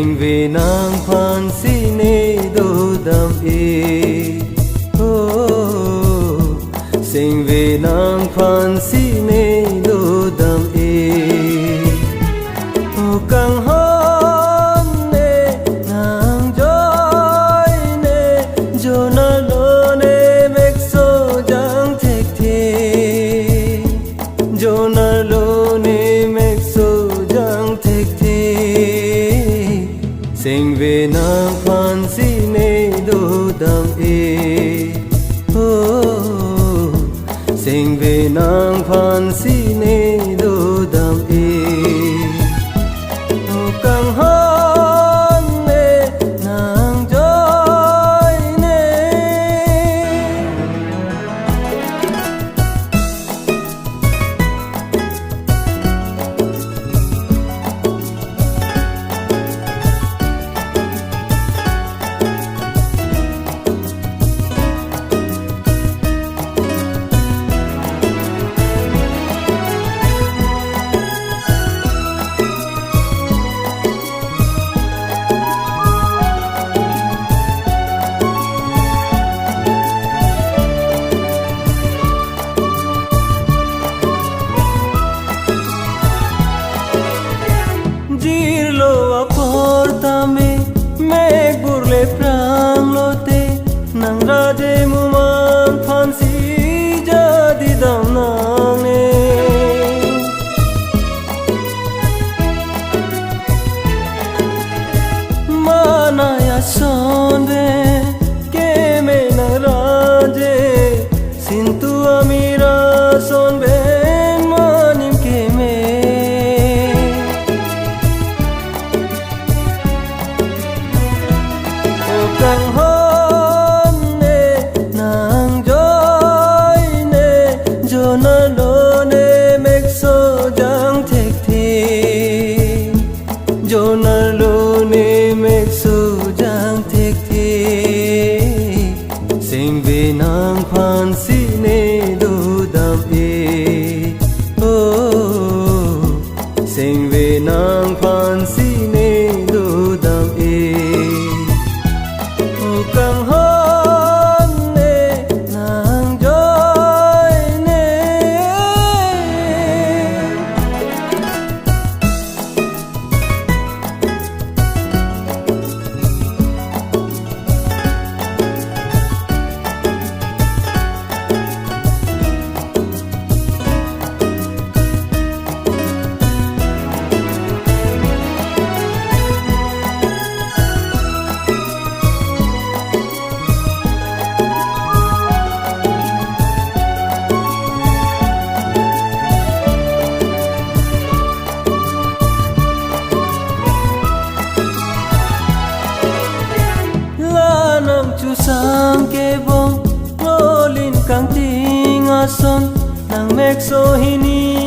Sing về nang phan si ne do dam e oh sing về nang phan si ne do dam e oh kang hom ne nang joy ne jona lo ne mek so jang thek the jona lo ne mek so jang thek the Sing về nang phan si ne do dam e oh sing về nang phan si ne do dam e oh kang hon ne nang joy ne Prang lote nang raje muman phansi jadi dam nang ne mana ya sonde ke me na raje sintu amira sonbe manim ke me kang hom ne nang joy ne jona lo ne mek so jang thek the jona lo ne mek so jang thek the sing ve nang phan si ne do dam e oh sing ve nang phan si ne do dam e kang hon ne nang joy ne chu sang ke bong rolin kang ting a son nang mek so hini